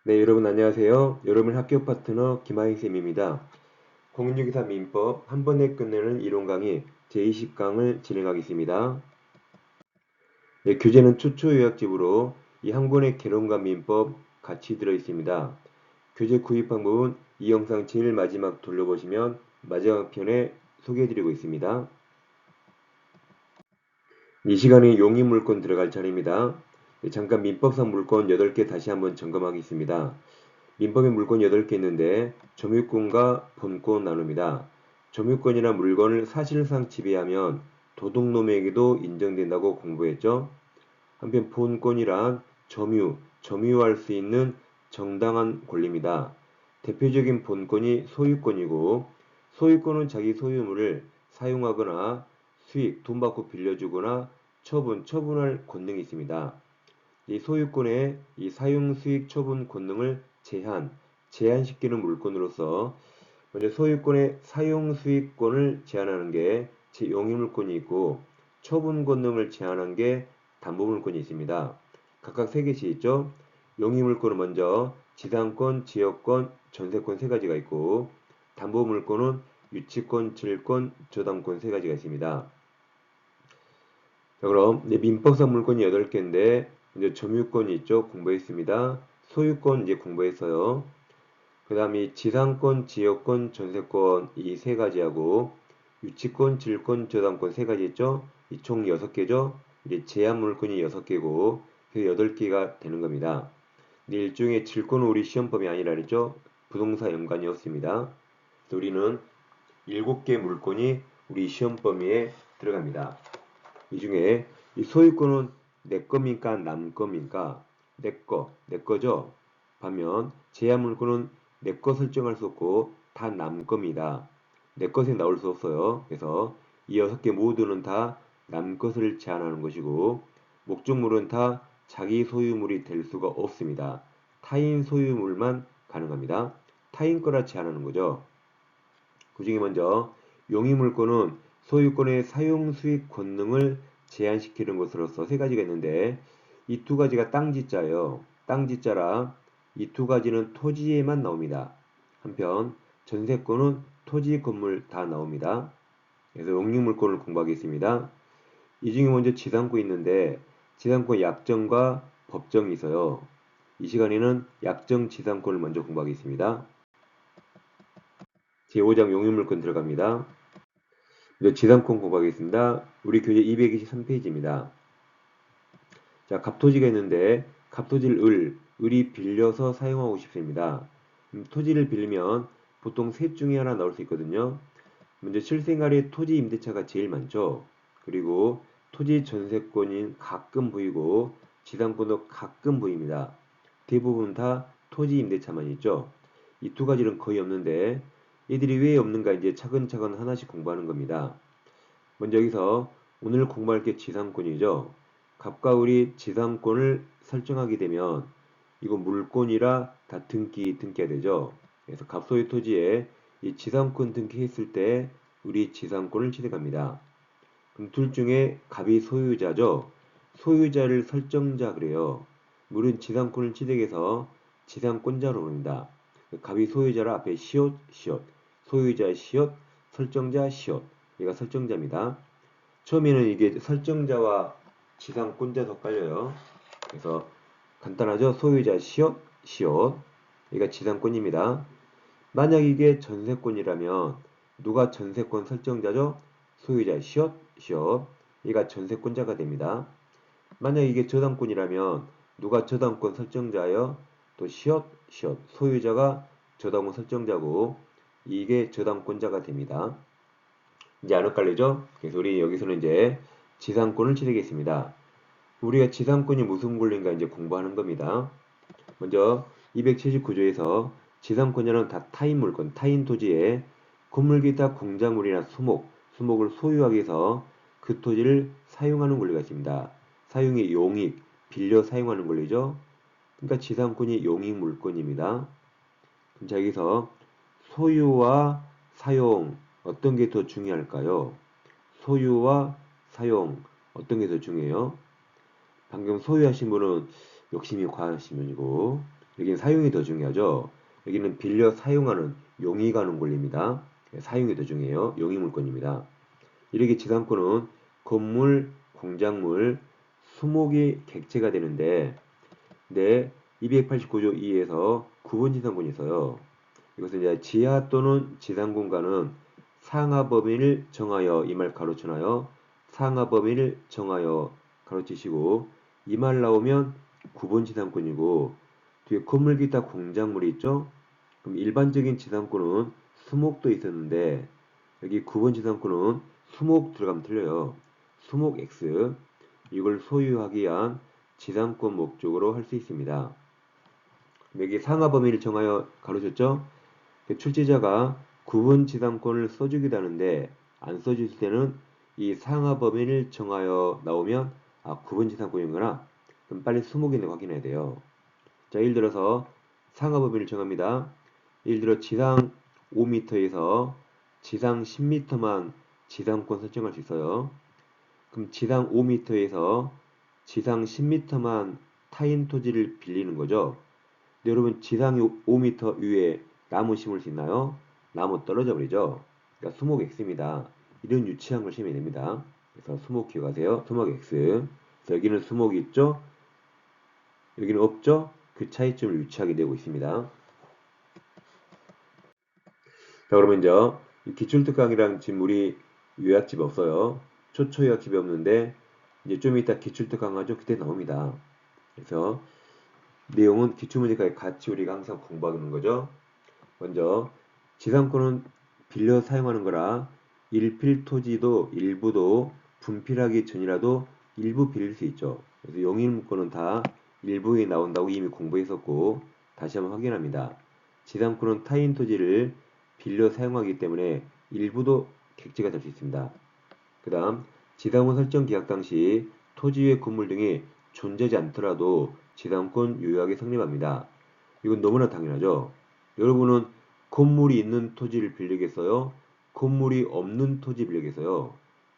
네, 여러분 안녕하세요. 여러분 학교 파트너 김하인 쌤입니다. 공인중개사 민법 한 번에 끝내는 이론 강의 제20강을 진행하겠습니다. 네, 교재는 추초 요약집으로 이 한 권의 개론과 민법 같이 들어 있습니다. 교재 구입 방법은 이 영상 제일 마지막 돌려보시면 마지막 편에 소개해드리고 있습니다. 이 시간에 용의물권 들어갈 차례입니다. 네, 잠깐 민법상 물권 8개 다시 한번 점검하겠습니다. 민법에 물건 8개 있는데 점유권과 본권 나눕니다. 점유권이란 물건을 사실상 지배하면 도둑놈에게도 인정된다고 공부했죠. 한편 본권이란 점유할 수 있는 정당한 권리입니다. 대표적인 본권이 소유권이고 소유권은 자기 소유물을 사용하거나 수익, 돈 받고 빌려주거나 처분할 권능이 있습니다. 이 소유권의 이 사용 수익 처분 권능을 제한시키는 물권으로서 먼저 소유권의 사용 수익권을 제한하는 게 용의물권이 있고 처분 권능을 제한한 게 담보물권이 있습니다. 각각 세 개씩 있죠. 용의물권은 먼저 지상권, 지역권, 전세권 세 가지가 있고 담보물권은 유치권, 질권, 저당권 세 가지가 있습니다. 자, 그럼 민법상 물권이 8개인데 이제 점유권이 있죠. 공부했습니다. 소유권 이제 공부했어요. 그 다음에 지상권, 지역권, 전세권 이 세 가지하고 유치권, 질권, 저당권 세 가지 있죠. 이 총 6개죠. 이제 제한 물권이 6개고 그래서 8개가 되는 겁니다. 일종의 질권은 우리 시험법이 아니라 그랬죠. 부동산 연관이었습니다. 우리는 7개 물권이 우리 시험 범위에 들어갑니다. 이 중에 이 소유권은 내 겁니까 남 겁니까? 내 거죠. 반면 제한 물권은 내 거 설정할 수 없고 다 남 겁니다. 내 것에 나올 수 없어요. 그래서 이 6개 모두는 다 남 것을 제한하는 것이고 목적물은 다 자기 소유물이 될 수가 없습니다. 타인 소유물만 가능합니다. 타인 거라 제한하는 거죠. 그 중에 먼저 용의물권은 소유권의 사용 수익 권능을 제한시키는 것으로서 세 가지가 있는데 이 두 가지가 땅지자예요. 땅지자라 이 두 가지는 토지에만 나옵니다. 한편 전세권은 토지 건물 다 나옵니다. 그래서 용의물권을 공부하겠습니다. 이 중에 먼저 지상권 있는데 지상권 약정과 법정이 있어요. 이 시간에는 약정 지상권을 먼저 공부하겠습니다. 제5장 용의물권 들어갑니다. 지상권 공부하겠습니다. 우리 교재 223페이지입니다. 자, 갑토지가 있는데 갑토지를 을이 빌려서 사용하고 싶습니다. 토지를 빌리면 보통 셋 중에 하나 나올 수 있거든요. 먼저 실생활에 토지 임대차가 제일 많죠. 그리고 토지 전세권인 가끔 보이고 지상권도 가끔 보입니다. 대부분 다 토지 임대차만 있죠. 이 두 가지는 거의 없는데 얘들이 왜 없는가 이제 차근차근 하나씩 공부하는 겁니다. 먼저 여기서 오늘 공부할 게 지상권이죠. 갑과 을이 지상권을 설정하게 되면 이거 물권이라 다 등기해야 되죠. 그래서 갑 소유 토지에 이 지상권 등기했을 때 을이 지상권을 취득합니다. 그럼 둘 중에 갑이 소유자죠. 소유자를 설정자 그래요. 물은 지상권을 취득해서 지상권자로 부릅니다. 갑이 소유자라 앞에 시옷, 소유자 시옷, 설정자 시옷. 얘가 설정자입니다. 처음에는 이게 설정자와 지상권자 헷갈려요. 그래서 간단하죠. 소유자 시옷. 얘가 지상권입니다. 만약 이게 전세권이라면 누가 전세권 설정자죠? 소유자 시옷. 얘가 전세권자가 됩니다. 만약 이게 저당권이라면 누가 저당권 설정자요? 또 시옷. 소유자가 저당권 설정자고 이게 저당권자가 됩니다. 이제 안 헷갈리죠? 그래서 우리 여기서는 이제 지상권을 취득했습니다. 우리가 지상권이 무슨 권리인가 이제 공부하는 겁니다. 먼저 279조에서 지상권자는 다 타인 물건, 타인 토지에 건물 기타 공작물이나 수목을 소유하기 위해서 그 토지를 사용하는 권리가 있습니다. 사용의 용익, 빌려 사용하는 권리죠. 그러니까 지상권이 용익 물권입니다. 그럼 자 여기서 소유와 사용 어떤 게 더 중요할까요? 소유와 사용 어떤 게 더 중요해요? 방금 소유하신 분은 욕심이 과하신 분이고 여기는 사용이 더 중요하죠. 여기는 빌려 사용하는 용이 가는 권리입니다. 사용이 더 중요해요. 용이 물권입니다. 이렇게 지상권은 건물, 공작물, 수목이 객체가 되는데, 네, 289조 2에서 구분 지상권이 있어요. 이것은 이제 지하 또는 지상 공간은 상하 범위를 정하여, 이 말 가로쳐놔요. 상하 범위를 정하여 가로치시고, 이 말 나오면 구분 지상권이고, 뒤에 건물 기타 공작물이 있죠. 그럼 일반적인 지상권은 수목도 있었는데, 여기 구분 지상권은 수목 들어가면 틀려요. 수목 X, 이걸 소유하기 위한 지상권 목적으로 할 수 있습니다. 여기 상하 범위를 정하여 가로쳤죠. 출제자가 구분 지상권을 써주기도 하는데 안 써줄 때는 이 상하 범위를 정하여 나오면 구분 지상권이구나. 그럼 빨리 수목인데 확인해야 돼요. 자, 예를 들어서 상하 범위를 정합니다. 예를 들어 지상 5m에서 지상 10m만 지상권 설정할 수 있어요. 그럼 지상 5m에서 지상 10m만 타인 토지를 빌리는 거죠. 근데 여러분 지상 5m 위에 나무 심을 수 있나요? 나무 떨어져 버리죠. 그러니까 수목 X입니다. 이런 유치한 걸 심어야 됩니다. 그래서 수목 기억하세요. 수목 X. 여기는 수목이 있죠? 여기는 없죠? 그 차이점을 유치하게 되고 있습니다. 자, 그러면 이제 기출특강이랑 지금 우리 요약집이 없어요. 초초 요약집이 없는데 이제 좀 이따 기출특강 하죠. 그때 나옵니다. 그래서 내용은 기출문제까지 같이 우리가 항상 공부하는 거죠. 먼저 지상권은 빌려 사용하는 거라 일필토지도 일부도 분필하기 전이라도 일부 빌릴 수 있죠. 그래서 용인문건은 다 일부에 나온다고 이미 공부했었고 다시 한번 확인합니다. 지상권은 타인 토지를 빌려 사용하기 때문에 일부도 객지가 될 수 있습니다. 그 다음 지상권 설정 계약 당시 토지의 건물 등이 존재하지 않더라도 지상권 유효하게 성립합니다. 이건 너무나 당연하죠. 여러분은 건물이 있는 토지를 빌리겠어요? 건물이 없는 토지 빌리겠어요?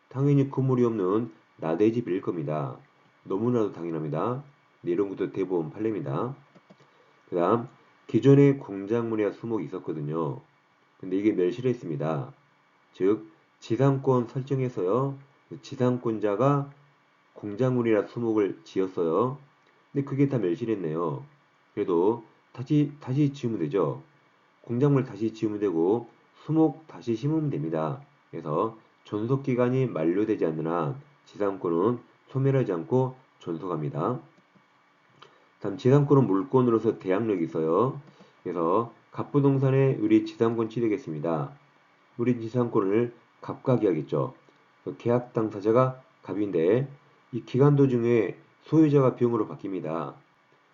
당연히 건물이 없는 나대지 빌릴 겁니다. 너무나도 당연합니다. 이런 것도 대부분 판례입니다. 그 다음 기존에 공작물이나 수목이 있었거든요. 근데 이게 멸실을 했습니다. 즉 지상권 설정해서요. 지상권자가 공작물이나 수목을 지었어요. 근데 그게 다 멸실했네요. 그래도 다시 지으면 되죠. 공작물 다시 지으면 되고 수목 다시 심으면 됩니다. 그래서 존속기간이 만료되지 않는 한 지상권은 소멸하지 않고 존속합니다. 다음 지상권은 물권으로서 대항력이 있어요. 그래서 갑부동산에 우리 지상권 취득했습니다. 우리 지상권을 갑과 계약했죠. 계약 당사자가 갑인데 이 기간 도중에 소유자가 병으로 바뀝니다.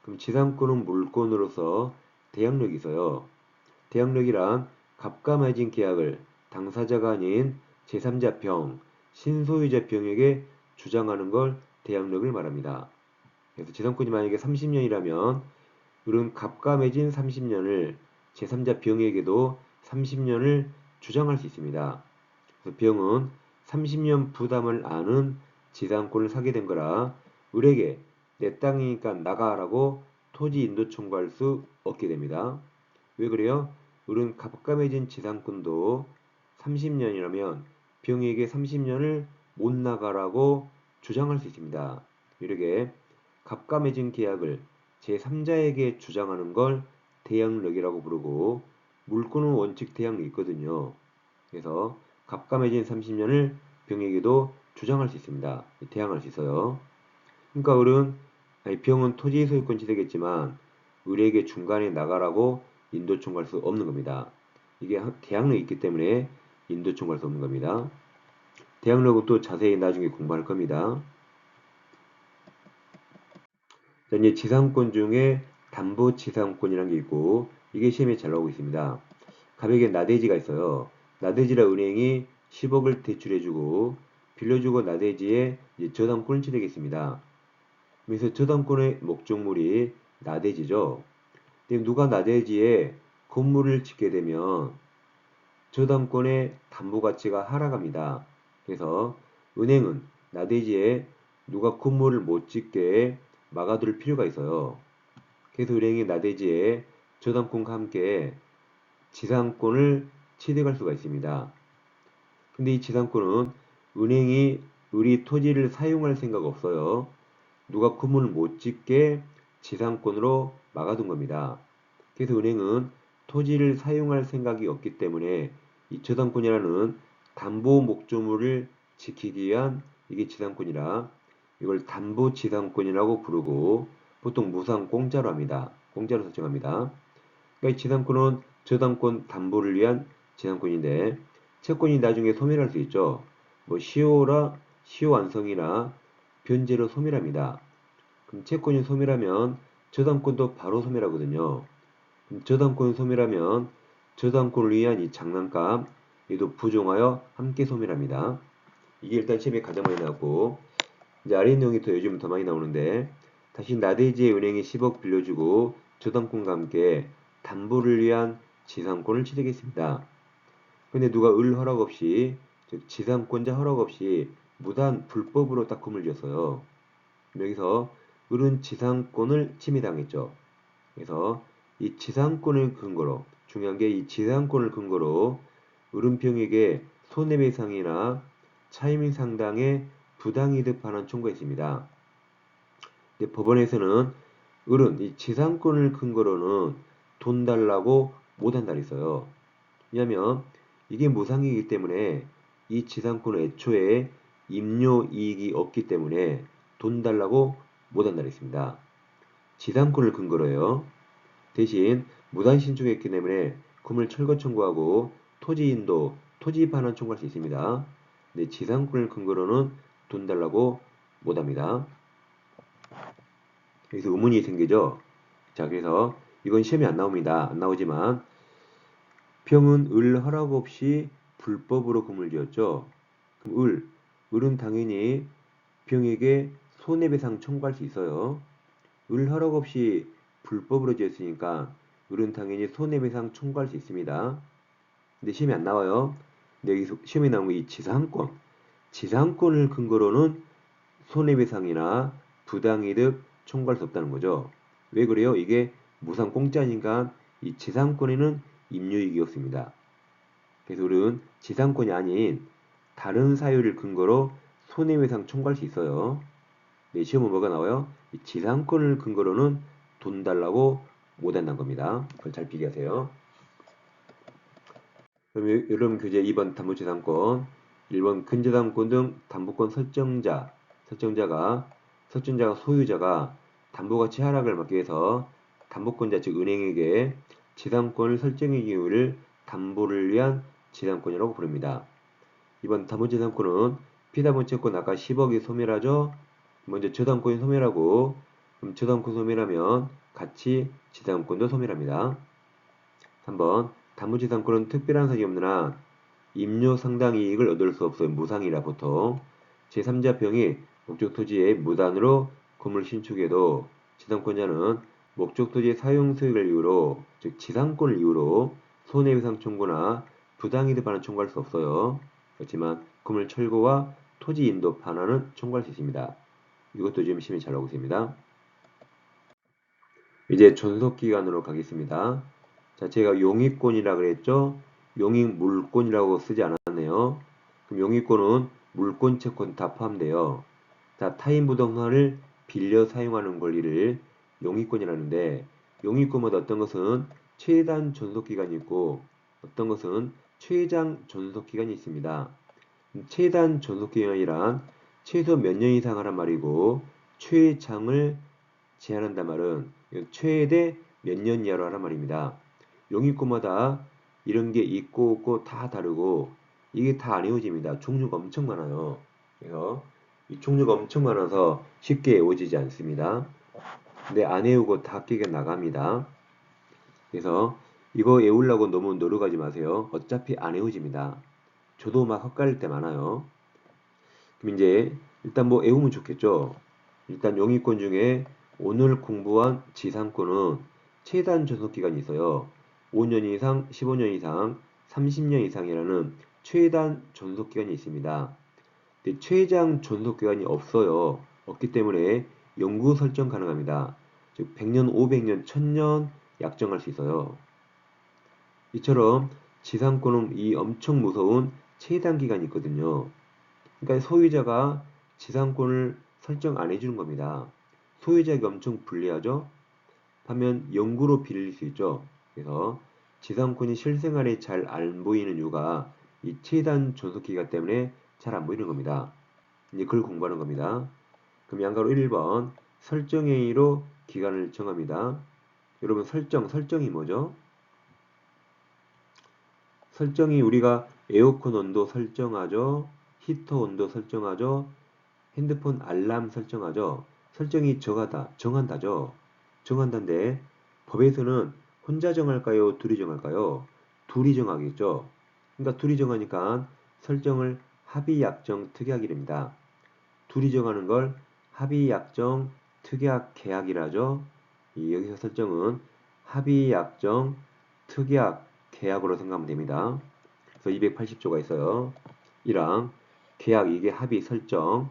그럼 지상권은 물권으로서 대항력이 있어요. 대항력이란 갑과 맺은 계약을 당사자가 아닌 제3자 병, 신소유자 병에게 주장하는 걸 대항력을 말합니다. 그래서 지상권이 만약에 30년이라면 우리는 갑과 맺은 30년을 제3자 병에게도 30년을 주장할 수 있습니다. 그래서 병은 30년 부담을 아는 지상권을 사게 된 거라 을에게 내 땅이니까 나가라고 토지 인도 청구할 수 없게 됩니다. 왜 그래요? 을은 갑과 맺은 지상권도 30년이라면 병에게 30년을 못 나가라고 주장할 수 있습니다. 이렇게 갑과 맺은 계약을 제3자에게 주장하는 걸 대항력이라고 부르고 물권은 원칙 대항력이 있거든요. 그래서 갑과 맺은 30년을 병에게도 주장할 수 있습니다. 대항할 수 있어요. 그러니까 병은 토지 소유권 취득했지만 을에게 중간에 나가라고 인도 청구할 수 없는 겁니다. 이게 대항력이 있기 때문에 인도 청구할 수 없는 겁니다. 대항력은 또 자세히 나중에 공부할 겁니다. 자, 이제 지상권 중에 담보지상권이라는 게 있고 이게 시험에 잘 나오고 있습니다. 갑에게 나대지가 있어요. 나대지라 은행이 10억을 대출해주고 빌려주고 나대지에 저당권을 취득했습니다. 그래서 저당권의 목적물이 나대지죠. 근데 누가 나대지에 건물을 짓게 되면 저당권의 담보가치가 하락합니다. 그래서 은행은 나대지에 누가 건물을 못 짓게 막아둘 필요가 있어요. 그래서 은행이 나대지에 저당권과 함께 지상권을 취득할 수가 있습니다. 근데 이 지상권은 은행이 우리 토지를 사용할 생각 없어요. 누가 건물을 못 짓게 지상권으로 막아둔 겁니다. 그래서 은행은 토지를 사용할 생각이 없기 때문에 이 저당권이라는 담보 목조물을 지키기 위한 이게 지상권이라 이걸 담보지상권이라고 부르고 보통 무상 공짜로 합니다. 공짜로 설정합니다. 그러니까 이 지상권은 저당권 담보를 위한 지상권인데 채권이 나중에 소멸할 수 있죠. 뭐 시효 완성이나 변제로 소멸합니다. 그럼 채권이 소멸하면 저당권도 바로 소멸하거든요. 그럼 저당권 소멸하면 저당권을 위한 이 장난감 얘도 부종하여 함께 소멸합니다. 이게 일단 시험에 가장 많이 나왔고 이제 아래 내용이 더 요즘 더 많이 나오는데 다시 나대지의 은행이 10억 빌려주고 저당권과 함께 담보를 위한 지상권을 취득했습니다. 근데 누가 을 허락 없이 즉 지상권자 허락 없이 무단 불법으로 딱 건물 지었어요. 여기서 을은 지상권을 침해당했죠. 그래서 이 지상권을 근거로 중요한 게 이 지상권을 근거로 을은평에게 손해배상이나 차임 상당의 부당이득 반환 청구했습니다. 근데 법원에서는 을은 이 지상권을 근거로는 돈 달라고 못한다 했어요. 왜냐하면 이게 무상이기 때문에 이 지상권은 애초에 임료 이익이 없기 때문에 돈 달라고 못한다 했습니다. 지상권을 근거로요. 대신 무단 신축했기 때문에 건물 철거 청구하고 토지 인도, 토지 반환 청구할 수 있습니다. 근데 지상권을 근거로는 돈 달라고 못합니다. 그래서 의문이 생기죠. 자, 그래서 이건 시험에 안 나옵니다. 안 나오지만 평은 을 허락 없이 불법으로 건물 지었죠. 그럼 을은 당연히 병에게 손해배상 청구할 수 있어요. 을 허락 없이 불법으로 지었으니까 을은 당연히 손해배상 청구할 수 있습니다. 근데 시험에 안 나와요. 근데 여기서 시험에 나온 이 지상권을 근거로는 손해배상이나 부당이득 청구할 수 없다는 거죠. 왜 그래요? 이게 무상 공짜니까 이 지상권에는 임료이익이 없습니다. 그래서 우리는 지상권이 아닌 다른 사유를 근거로 손해배상 청구할 수 있어요. 네, 시험은 뭐가 나와요? 이 지상권을 근거로는 돈 달라고 못한다는 겁니다. 그걸 잘 비교하세요. 그럼 여러분 교재 2번 담보지상권, 1번 근저당권 등 담보권 설정자가 소유자가 담보가치 하락을 막기 위해서 담보권자 즉 은행에게 지상권을 설정의 기회를 담보를 위한 지상권이라고 부릅니다. 이번 담보지상권은 피담보채권 아까 10억이 소멸하죠. 먼저 저당권이 소멸하고 그럼 저당권 소멸하면 같이 지상권도 소멸합니다. 3번 담보지상권은 특별한 사정이 없는 한 임료 상당 이익을 얻을 수 없어요. 무상이라 보통. 제3자평이 목적 토지에 무단으로 건물 신축해도 지상권자는 목적 토지의 사용 수익을 이유로 즉 지상권을 이유로 손해배상 청구나 부당이득 반환 청구할 수 없어요. 그렇지만 건물 철거와 토지 인도 반환은 청구할 수 있습니다. 이것도 지금 시험에 잘 나오고 있습니다. 이제 존속기간으로 가겠습니다. 자, 제가 용익권이라 그랬죠? 용익물권이라고 쓰지 않았네요. 그럼 용익권은 물권, 채권 다 포함돼요. 자, 타인 부동산을 빌려 사용하는 권리를 용익권이라는데 용익권마다 어떤 것은 최단 존속기간이 있고 어떤 것은 최장 존속기간이 있습니다. 최단 존속기간이란 최소 몇 년 이상 하란 말이고 최장을 제한한단 말은 최대 몇 년 이하로 하란 말입니다. 용익권마다 이런 게 있고 없고 다 다르고 이게 다 안 이루어집니다. 종류가 엄청 많아요. 그래서 이 종류가 엄청 많아서 쉽게 외워지지 않습니다. 근데 안 외우고 다 합격에 나갑니다. 그래서 이거 외우려고 너무 노력하지 마세요. 어차피 안 외워집니다. 저도 막 헛갈릴 때 많아요. 그럼 이제 일단 뭐 외우면 좋겠죠. 일단 용익권 중에 오늘 공부한 지상권은 최단 존속기간이 있어요. 5년 이상, 15년 이상, 30년 이상이라는 최단 존속기간이 있습니다. 최장 존속기간이 없어요. 없기 때문에 영구 설정 가능합니다. 즉 100년, 500년, 1000년 약정할 수 있어요. 이처럼 지상권은 이 엄청 무서운 최단 기간이 있거든요. 그러니까 소유자가 지상권을 설정 안 해주는 겁니다. 소유자에게 엄청 불리하죠? 반면 영구로 빌릴 수 있죠. 그래서 지상권이 실생활에 잘 안 보이는 이유가 이 최단 존속기간 때문에 잘 안 보이는 겁니다. 이제 그걸 공부하는 겁니다. 그럼 양가로 1번 설정행위로 기간을 정합니다. 여러분 설정이 뭐죠? 설정이 우리가 에어컨 온도 설정하죠. 히터 온도 설정하죠. 핸드폰 알람 설정하죠. 설정이 정한다죠. 정한다인데 법에서는 혼자 정할까요? 둘이 정할까요? 둘이 정하겠죠. 그러니까 둘이 정하니까 설정을 합의약정 특약이랍니다. 둘이 정하는 걸 합의약정 특약 계약이라죠. 여기서 설정은 합의약정 특약 계약으로 생각하면 됩니다. 그래서 280조가 있어요. 1항 계약 이게 합의 설정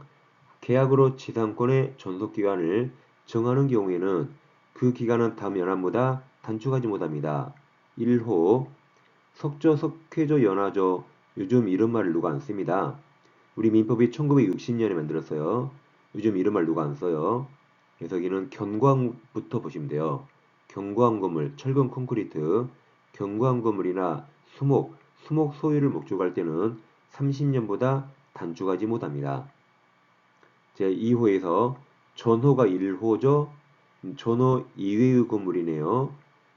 계약으로 지상권의 존속기간을 정하는 경우에는 그 기간은 다음 연한보다 단축하지 못합니다. 1호 석조, 석회조, 연화조 요즘 이런 말을 누가 안 씁니다. 우리 민법이 1960년에 만들었어요. 요즘 이런 말 누가 안 써요. 그래서 여기는 견고함부터 보시면 돼요. 견고한 건물, 철근 콘크리트, 견고한 건물이나 수목 소유를 목적할 때는 30년보다 단축하지 못합니다. 제2호에서 전호가 1호죠. 전호 이외의 건물이네요.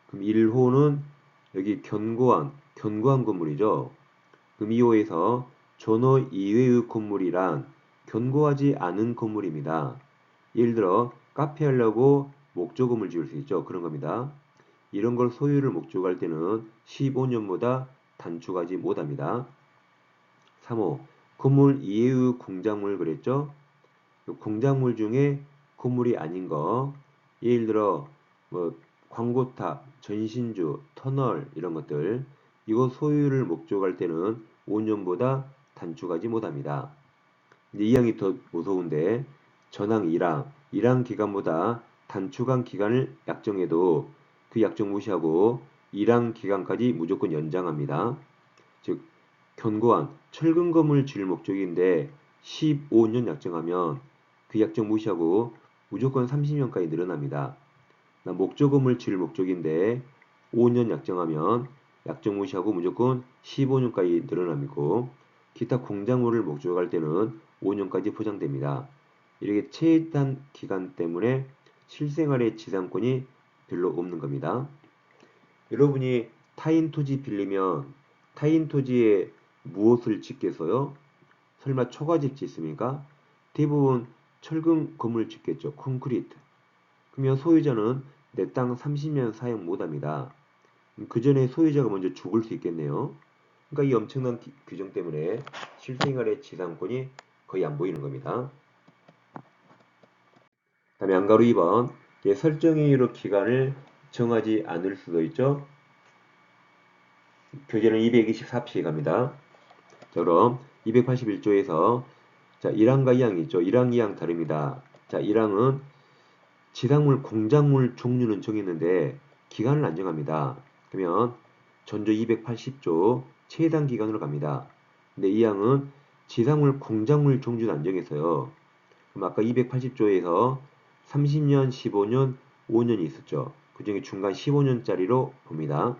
그럼 1호는 여기 견고한 건물이죠. 그럼 2호에서 전호 이외의 건물이란 견고하지 않은 건물입니다. 예를 들어 카페 하려고 목조건물 지을 수 있죠. 그런 겁니다. 이런 걸 소유를 목적할 때는 15년보다 단축하지 못합니다. 3호 건물 이외의 공작물 그랬죠. 공작물 중에 건물이 아닌 거 예를 들어 뭐 광고탑, 전신주, 터널 이런 것들 이거 소유를 목적할 때는 5년보다 단축하지 못합니다. 이제 이 항이 더 무서운데 전항 1항 기간보다 단축한 기간을 약정해도 그 약정 무시하고 1항 기간까지 무조건 연장합니다. 즉 견고한 철근 건물 지을 목적인데 15년 약정하면 그 약정 무시하고 무조건 30년까지 늘어납니다. 목조 건물 지을 목적인데 5년 약정하면 약정 무시하고 무조건 15년까지 늘어나고 기타 공작물을 목적할 때는 5년까지 포장됩니다. 이렇게 최단 기간 때문에 실생활의 지상권이 별로 없는 겁니다. 여러분이 타인 토지 빌리면 타인 토지에 무엇을 짓겠어요? 설마 초가집 짓습니까? 대부분 철근 건물 짓겠죠. 콘크리트. 그러면 소유자는 내 땅 30년 사용 못합니다. 그 전에 소유자가 먼저 죽을 수 있겠네요. 그러니까 이 엄청난 규정 때문에 실생활의 지상권이 거의 안 보이는 겁니다. 다음에 안가루 2번 설정행위로 기간을 정하지 않을 수도 있죠. 교재는 224페이지 갑니다. 자, 그럼 281조에서 자 1항과 2항이 있죠. 1항, 2항 다릅니다. 자 1항은 지상물, 공작물 종류는 정했는데 기간을 안 정합니다. 그러면 전조 280조 최단 기간으로 갑니다. 근데 이 항은 지상물, 공작물 종류는 안 정했어요. 그럼 아까 280조에서 30년, 15년, 5년이 있었죠. 그 중에 중간 15년짜리로 봅니다.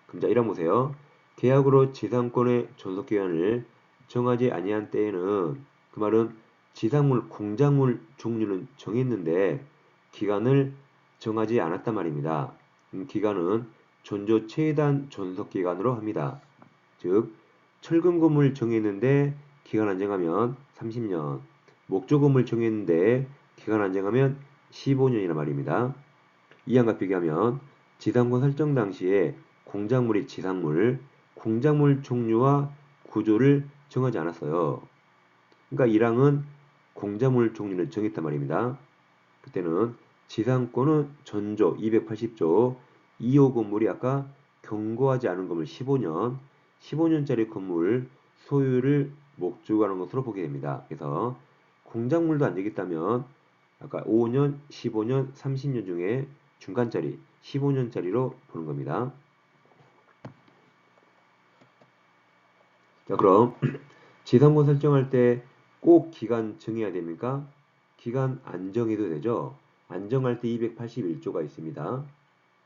그럼 자 1항 보세요. 계약으로 지상권의 존속기간을 정하지 아니한 때에는 그 말은 지상물, 공작물 종류는 정했는데 기간을 정하지 않았단 말입니다. 기간은 전조 최단 존속기간으로 합니다. 즉 철근 건물 정했는데 기간 안 정하면 30년, 목조 건물 정했는데 기간 안 정하면 15년이란 말입니다. 이항과 비교하면 지상권 설정 당시에 공작물이 공작물 종류와 구조를 정하지 않았어요. 그러니까 1항은 공작물 종류를 정했단 말입니다. 그때는 지상권은 전조 280조 2호 건물이 아까 경고하지 않은 건물 15년짜리 건물 소유를 목적하는 것으로 보게 됩니다. 그래서 공작물도 안 되겠다면 아까 5년, 15년, 30년 중에 중간짜리 15년짜리로 보는 겁니다. 자, 그럼 지상권 설정할 때 꼭 기간 정해야 됩니까? 기간 안 정해도 되죠? 안 정할 때 281조가 있습니다.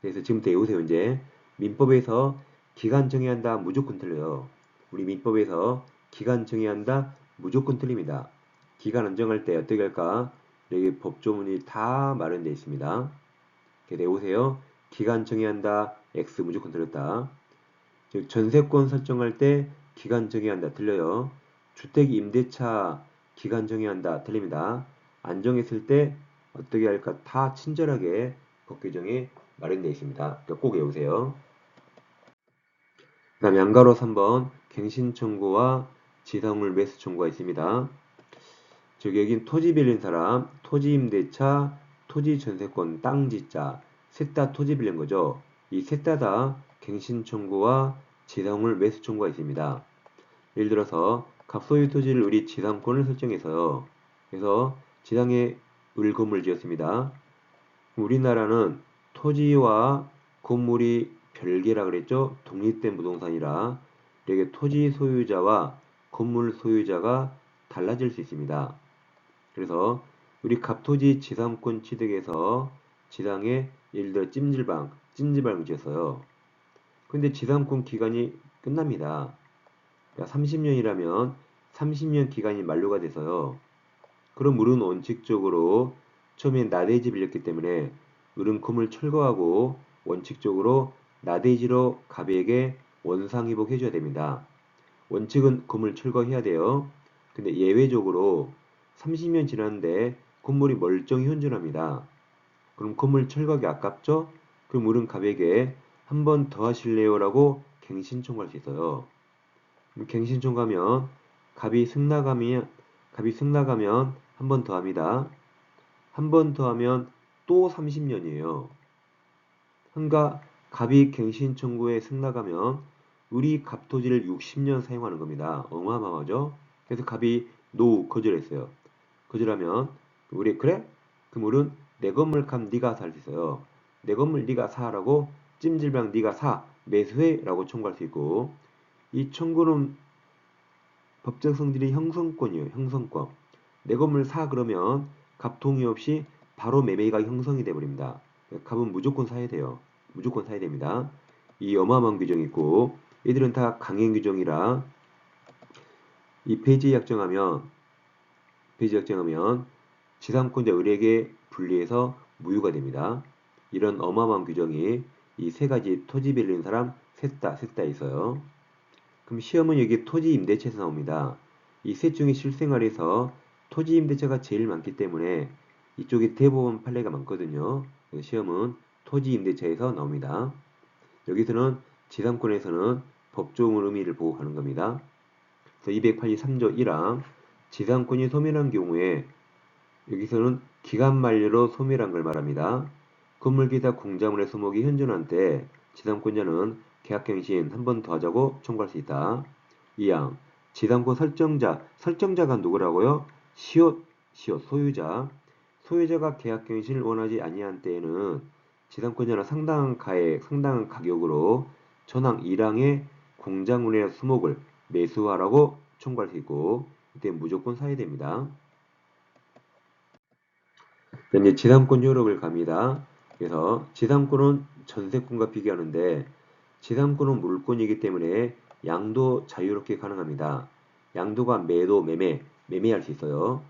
그래서 지금부터 외우세요. 이제 민법에서 기간 정해야 한다 무조건 틀려요. 우리 민법에서 기간 정해야 한다 무조건 틀립니다. 기간 안 정할 때 어떻게 할까? 여기 법조문이 다 마련되어 있습니다. 이렇게 외우세요. 기간 정해야 한다 X 무조건 틀렸다. 즉 전세권 설정할 때 기간 정해야 한다 틀려요. 주택 임대차 기간 정해야 한다 틀립니다. 안 정했을 때 어떻게 할까 다 친절하게 법 규정이 마련되어 있습니다. 꼭 외우세요. 그 다음에 양가로 3번 갱신 청구와 지상물 매수 청구가 있습니다. 즉 여긴 토지 빌린 사람, 토지 임대차, 토지 전세권, 땅지자 셋 다 토지 빌린 거죠. 이 셋 다 갱신 청구와 지상물 매수 청구가 있습니다. 예를 들어서 갑소유 토지를 우리 지상권을 설정해서요. 그래서 지상에 을건물 지었습니다. 우리나라는 토지와 건물이 별개라 그랬죠? 독립된 부동산이라 이렇게 토지 소유자와 건물 소유자가 달라질 수 있습니다. 그래서 우리 갑토지 지상권 취득해서 지상에 예를 들어 찜질방을 지었어요. 근데 지상권 기간이 끝납니다. 그러니까 30년이라면 30년 기간이 만료가 돼서요. 그럼 물은 원칙적으로 처음엔 나대지 빌렸기 때문에 을은컴을 철거하고 원칙적으로 나대지로 갑에게 원상회복 해줘야 됩니다. 원칙은 건물 철거해야 돼요. 근데 예외적으로 30년 지났는데 건물이 멀쩡히 현존합니다. 그럼 건물 철거하기 아깝죠? 그럼 을은 갑에게 한 번 더 하실래요? 라고 갱신 청구할 수 있어요. 갱신 청구하면 갑이 승낙하면 한 번 더 합니다. 한 번 더 하면 또 30년이에요. 그러니까 갑이 갱신 청구에 승낙하면 우리 갑토지를 60년 사용하는 겁니다. 어마어마하죠? 그래서 갑이 노 거절했어요. 거절하면 우리 그래? 그럼 우리는 내 건물 갑 네가 살 수 있어요. 내 건물 네가 사라고 찜질방 네가 사 매수해라고 청구할 수 있고 이 청구는 법적 성질이 형성권이에요. 형성권. 내 건물 사 그러면 갑 동의 없이 바로 매매가 형성이 돼버립니다. 갑은 무조건 사야 돼요. 무조건 사야 됩니다. 이 어마어마한 규정이 있고 얘들은 다 강행 규정이라 이 폐지 약정하면 지상권자 을에게 분리해서 무효가 됩니다. 이런 어마어마한 규정이 이 세 가지 토지 빌린 사람 셋 다 있어요. 그럼 시험은 여기 토지 임대차에서 나옵니다. 이 셋 중에 실생활에서 토지 임대차가 제일 많기 때문에 이쪽에 대법원 판례가 많거든요. 그래서 시험은 토지 임대차에서 나옵니다. 여기서는 지상권에서는 법조문 의미를 보고 가는 겁니다. 그래서 283조 1항 지상권이 소멸한 경우에 여기서는 기간 만료로 소멸한 걸 말합니다. 건물기타 공작물의 소목이 현존한 때 지상권자는 계약갱신 한 번 더 하자고 청구할 수 있다. 2항 지상권 설정자가 누구라고요? 시옷 소유자. 소유자가 계약갱신을 원하지 아니한 때에는 지상권자는 상당한 가격으로 전항 1항의 공작물의 수목을 매수하라고 청구할 수 있고 이때 무조건 사야 됩니다. 이제 지상권 효력을 갑니다. 그래서 지상권은 전세권과 비교하는데 지상권은 물권이기 때문에 양도 자유롭게 가능합니다. 양도가 매도, 매매할 수 있어요.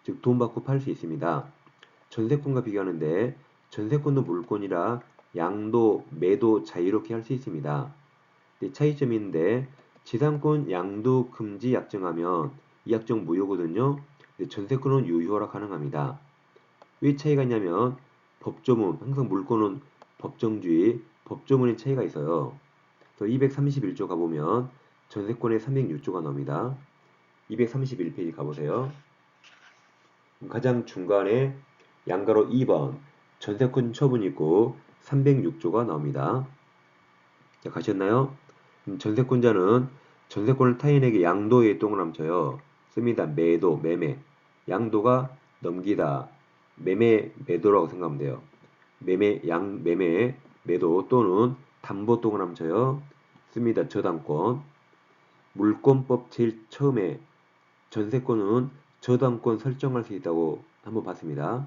즉 돈 받고 팔 수 있습니다. 전세권과 비교하는데 전세권도 물권이라 양도, 매도 자유롭게 할 수 있습니다. 차이점이 있는데 지상권 양도 금지 약정하면 이 약정 무효거든요. 전세권은 유효라 가능합니다. 왜 차이가 있냐면 법조문, 항상 물권은 법정주의, 법조문의 차이가 있어요. 231조 가보면 전세권에 306조가 나옵니다. 231페이지 가보세요. 가장 중간에 양가로 2번 전세권 처분 있고 306조가 나옵니다. 자, 가셨나요? 전세권자는 전세권을 타인에게 양도의 동그라미 쳐요. 씁니다. 매도, 매매. 양도가 넘기다, 매매 매도라고 생각하면 돼요. 매매 매도 또는 담보 동그라미 쳐요. 씁니다. 저당권. 물권법 제일 처음에 전세권은 저당권 설정할 수 있다고 한번 봤습니다.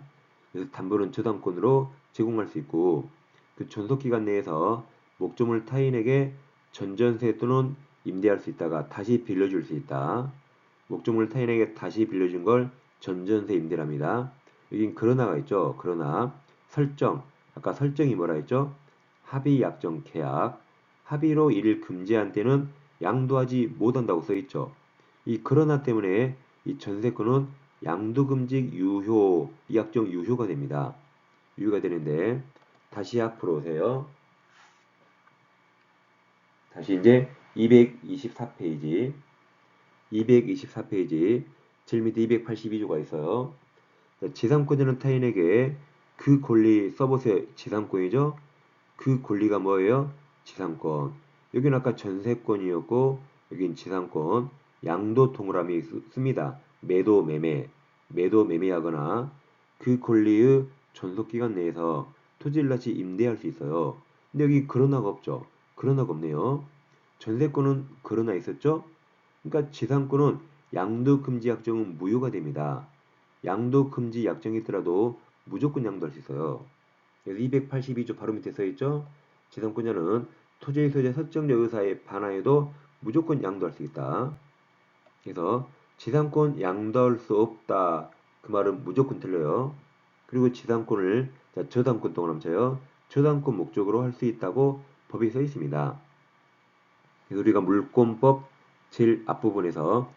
그래서 담보는 저당권으로 제공할 수 있고 그 존속기간 내에서 목조물 타인에게 전전세 또는 임대할 수 있다가 다시 빌려줄 수 있다. 목조물 타인에게 다시 빌려준 걸 전전세 임대랍니다. 여긴 그러나가 있죠. 그러나 설정 아까 설정이 뭐라 했죠? 합의 약정 계약 합의로 이를 금지한 때는 양도하지 못한다고 써 있죠. 이 그러나 때문에 이 전세권은 양도금지 유효 이 약정 유효가 됩니다. 유효가 되는데 다시 앞으로 오세요. 다시 이제 224페이지 224페이지 제일 밑에 282조가 있어요. 지상권자는 타인에게 그 권리 써보세요. 지상권이죠. 그 권리가 뭐예요? 지상권. 여기는 아까 전세권이었고 여긴 지상권. 양도 동그라미 씁니다. 매도 매매하거나 그 권리의 존속기간 내에서 토지를 다시 임대할 수 있어요. 근데 여기 그러나가 없죠. 그러나가 없네요. 전세권은 그러나 있었죠? 그러니까 지상권은 양도금지 약정은 무효가 됩니다. 양도금지 약정이 있더라도 무조건 양도할 수 있어요. 그래서 282조 바로 밑에 써있죠. 지상권자는 토지의 소유자 설정자 의사에 반하여도 무조건 양도할 수 있다. 그래서 지상권 양도할 수 없다. 그 말은 무조건 틀려요. 그리고 지상권을 저당권 동그라미 쳐요. 저당권 목적으로 할 수 있다고 법이 써 있습니다. 그래서 우리가 물권법 제일 앞부분에서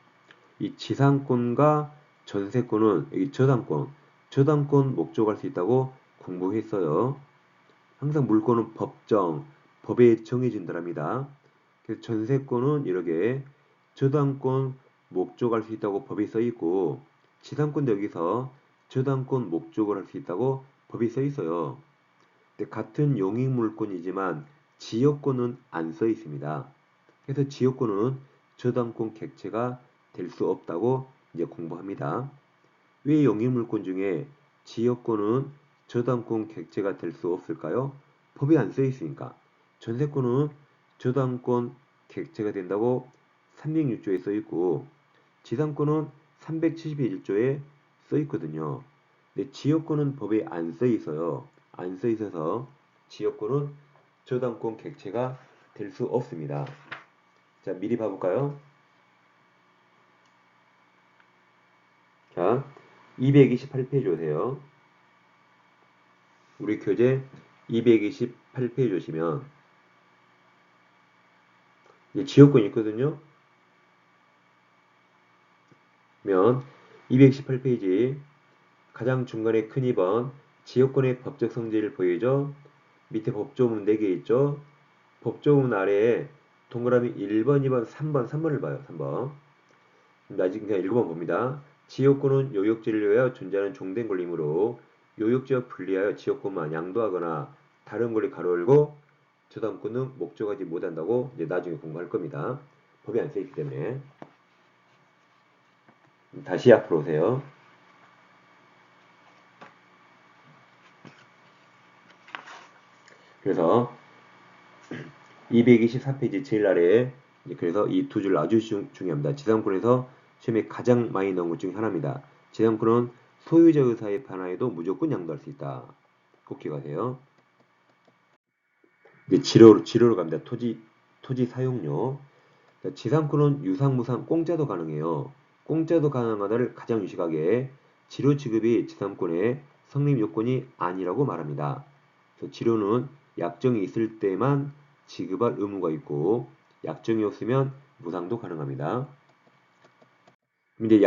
이 지상권과 전세권은 여기 저당권 목적할 수 있다고 공부했어요. 항상 물권은 법에 정해진다랍니다. 그래서 전세권은 이렇게 저당권 목적할 수 있다고 법이 써 있고 지상권도 여기서 저당권 목적을 할 수 있다고 법이 써 있어요. 근데 같은 용익물권이지만 지역권은 안 써 있습니다. 그래서 지역권은 저당권 객체가 될 수 없다고 이제 공부합니다. 왜 용익물권 중에 지역권은 저당권 객체가 될 수 없을까요? 법이 안 써 있으니까. 전세권은 저당권 객체가 된다고 306조에 써 있고 지상권은 371조에 써 있거든요. 근데 지역권은 법에 안 써 있어요. 안 써 있어서 지역권은 저당권 객체가 될 수 없습니다. 자, 미리 봐볼까요? 자, 228페이지 오세요. 우리 교재 228페이지 오시면 지역권이 있거든요. 면 218페이지 가장 중간에 큰 2번 지역권의 법적 성질을 보이죠. 밑에 법조문 4개 있죠. 법조문 아래에 동그라미 1번, 2번, 3번을 봐요. 3번. 나중에 그냥 읽어만 봅니다. 지역권은 요역지를 위하여 존재하는 종된 권리이므로 요역지와 분리하여 지역권만 양도하거나 다른 권리 가로 열고 저당권은 목적하지 못한다고 이제 나중에 공부할 겁니다. 법이 안 써있기 때문에. 다시 앞으로 오세요. 그래서 224페이지 제일 아래에 그래서 이 두 줄 아주 중요합니다. 지상권에서 시험에 가장 많이 나온 것 중에 하나입니다. 지상권은 소유자 의사에 반하여도 무조건 양도할 수 있다. 꼭 기억하세요. 이제 지로로 갑니다. 토지 사용료. 지상권은 유상무상 공짜도 가능해요. 공짜도 가능하다를 가장 유식하게 지로 지급이 지상권의 성립 요건이 아니라고 말합니다. 지로는 약정이 있을 때만 지급할 의무가 있고 약정이 없으면 무상도 가능합니다. 이제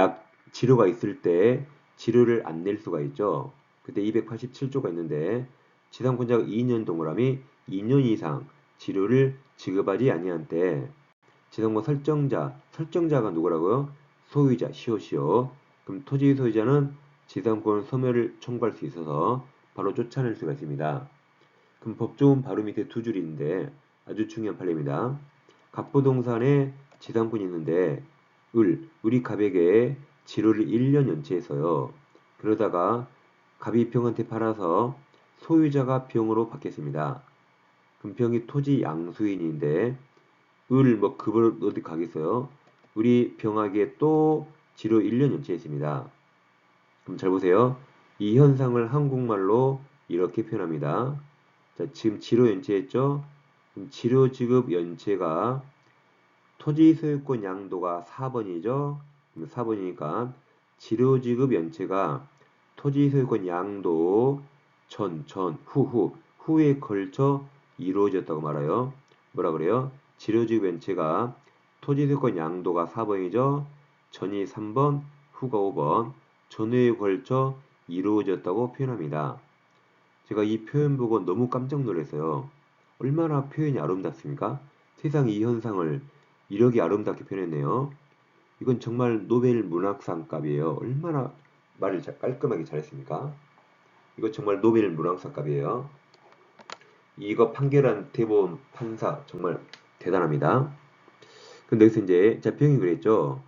지료가 있을 때 지료를 안 낼 수가 있죠. 그때 287조가 있는데 지상권자가 2년 동그라미 2년 이상 지료를 지급하지 아니한 때 지상권 설정자가 누구라고요? 소유자, 시오시오. 그럼 토지 소유자는 지상권 소멸을 청구할 수 있어서 바로 쫓아낼 수가 있습니다. 그럼 법조문 바로 밑에 두 줄이 있는데 아주 중요한 판례입니다. 갑부동산에 지상권이 있는데 을이 갑에게 지료를 1년 연체해서요. 그러다가 갑이 병한테 팔아서 소유자가 병으로 받겠습니다. 그럼 병이 토지 양수인인데 뭐 급을 어디 가겠어요? 우리 병하기에 또 지로 1년 연체했습니다. 그럼 잘 보세요. 이 현상을 한국말로 이렇게 표현합니다. 자, 지금 지로 연체했죠? 그럼 지로 지급 연체가 토지 소유권 양도가 4번이죠? 4번이니까 지로 지급 연체가 토지 소유권 양도 후에 걸쳐 이루어졌다고 말해요. 뭐라 그래요? 지로 지급 연체가 토지 소유권 양도가 4번이죠? 전이 3번, 후가 5번, 전후에 걸쳐 이루어졌다고 표현합니다. 제가 이 표현 보고 너무 깜짝 놀랐어요. 얼마나 표현이 아름답습니까? 세상에 이 현상을 이렇게 아름답게 표현했네요. 이건 정말 노벨 문학상급이에요. 얼마나 말을 깔끔하게 잘했습니까? 이거 정말 노벨 문학상급이에요. 이거 판결한 대법원 판사 정말 대단합니다. 근데 여기서 이제 자평이 그랬죠.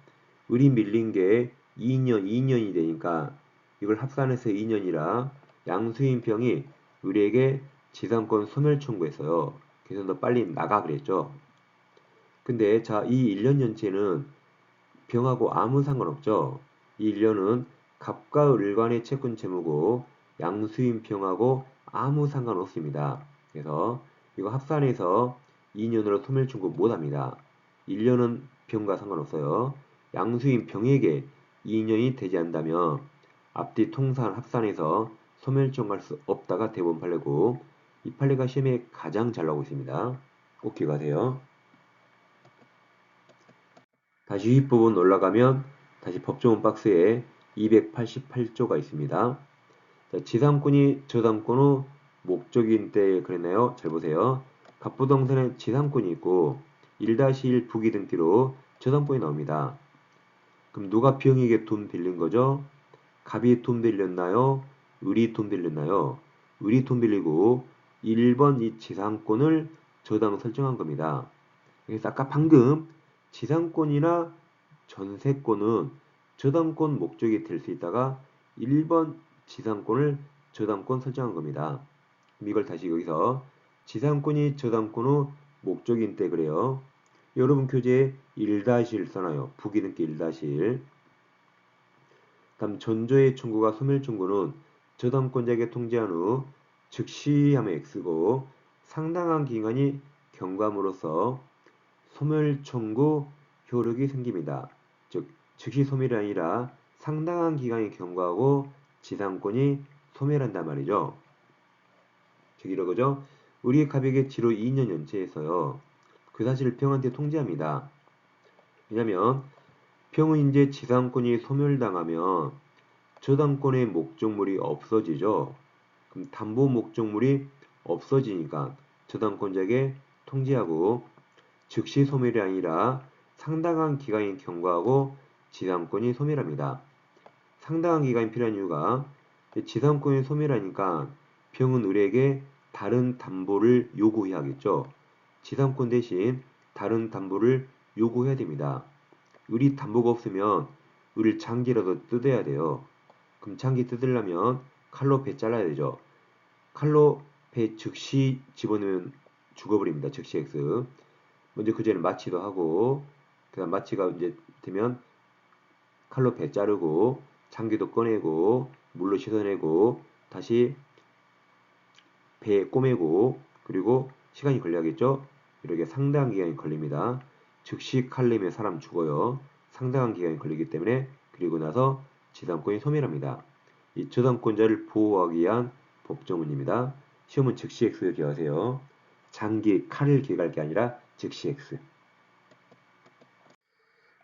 을이 밀린 게 2년이 되니까 이걸 합산해서 2년이라 양수인 평이 을에게 지상권 소멸 청구했어요. 그래서 너 빨리 나가 그랬죠. 근데 자, 이 1년 연체는 병하고 아무 상관없죠. 이 1년은 갑과 을 간의 채권 채무고 양수인 병하고 아무 상관없습니다. 그래서 이거 합산해서 2년으로 소멸 청구 못합니다. 1년은 병과 상관없어요. 양수인 병에게 2년이 되지 않다면 앞뒤 통산 합산해서 소멸 청구할 수 없다가 대법원 판례고 이 판례가 시험에 가장 잘 나오고 있습니다. 꼭 기억하세요. 다시 윗부분 올라가면 다시 법조문 박스에 288조가 있습니다. 자, 지상권이 저당권 후 목적인 때 그랬나요? 잘 보세요. 갑부동산에 지상권이 있고 1-1 부기 등기로 저당권이 나옵니다. 그럼 누가 병에게 돈 빌린 거죠? 갑이 돈 빌렸나요? 을이 돈 빌렸나요? 을이 돈 빌리고 1번 이 지상권을 저당 설정한 겁니다. 그래서 아까 방금 지상권이나 전세권은 저당권 목적이 될 수 있다가 1번 지상권을 저당권 설정한 겁니다. 그럼 이걸 다시 여기서 지상권이 저당권 후 목적인 때 그래요. 여러분 교재에 1-1 써놔요. 부기등기 1-1. 다음 전조의 청구가 소멸 청구는 저당권자에게 통지한 후 즉시 하면 X고 상당한 기간이 경과함으로써 소멸 청구 효력이 생깁니다. 즉 즉시 소멸이 아니라 상당한 기간이 경과하고 지상권이 소멸한단 말이죠. 즉 이러거죠. 우리 갑에게 지로 2년 연체해서요. 그 사실을 평한테 통지합니다. 왜냐면 평은 이제 지상권이 소멸당하면 저당권의 목적물이 없어지죠. 그럼 담보 목적물이 없어지니까 저당권자에게 통지하고 즉시 소멸이 아니라 상당한 기간이 경과하고 지상권이 소멸합니다. 상당한 기간이 필요한 이유가 지상권이 소멸하니까 병은 을에게 다른 담보를 요구해야겠죠. 지상권 대신 다른 담보를 요구해야 됩니다. 을이 담보가 없으면 을을 장기라도 뜯어야 돼요. 그럼 장기 뜯으려면 칼로 배 잘라야 되죠. 칼로 배 즉시 집어넣으면 죽어버립니다. 즉시 X. 먼저 그 전에 마취도 하고 그 다음 마취가 이제 되면 칼로 배 자르고 장기도 꺼내고 물로 씻어내고 다시 배에 꼬매고 그리고 시간이 걸려야겠죠. 이렇게 상당한 기간이 걸립니다. 즉시 칼 내면 사람 죽어요. 상당한 기간이 걸리기 때문에 그리고 나서 지상권이 소멸합니다. 이 저당권자를 보호하기 위한 법조문입니다. 시험은 즉시 X를 기억하세요. 장기 칼을 기억할 게 아니라 즉시 X.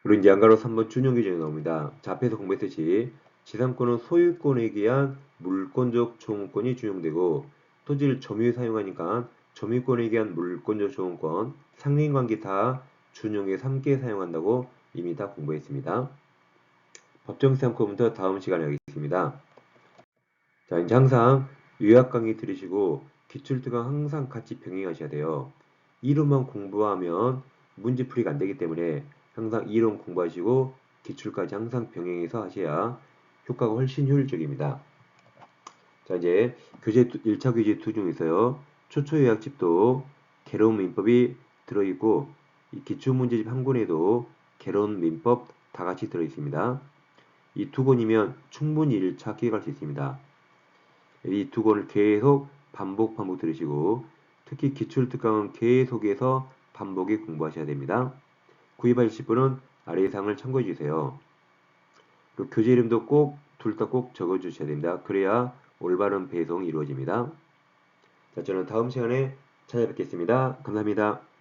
그리고 이제 양가로 3번 준용 규정이 나옵니다. 자, 앞에서 공부했듯이 지상권은 소유권에 의한 물권적 소유권이 준용되고 토지를 점유에 사용하니까 점유권에 의한 물권적 소유권, 상린관계 다 준용에 함께 사용한다고 이미 다 공부했습니다. 법정시험 코부터 다음 시간에 하겠습니다. 자, 이제 항상 요약 강의 들으시고 기출특강 항상 같이 병행하셔야 돼요. 이론만 공부하면 문제풀이가 안 되기 때문에 항상 이론 공부하시고 기출까지 항상 병행해서 하셔야 효과가 훨씬 효율적입니다. 자, 이제 1차 교재 2 중에서요. 초초요약집도 개론 민법이 들어있고 이 기출문제집 한 권에도 개론 민법 다 같이 들어있습니다. 이 두 권이면 충분히 1차 기획할 수 있습니다. 이 두 권을 계속 반복 들으시고 특히 기출특강은 계속해서 반복에 공부하셔야 됩니다. 구입하실 분은 아래 사항을 참고해 주세요. 그리고 교재 이름도 꼭 둘 다 꼭 적어 주셔야 됩니다. 그래야 올바른 배송이 이루어집니다. 자, 저는 다음 시간에 찾아뵙겠습니다. 감사합니다.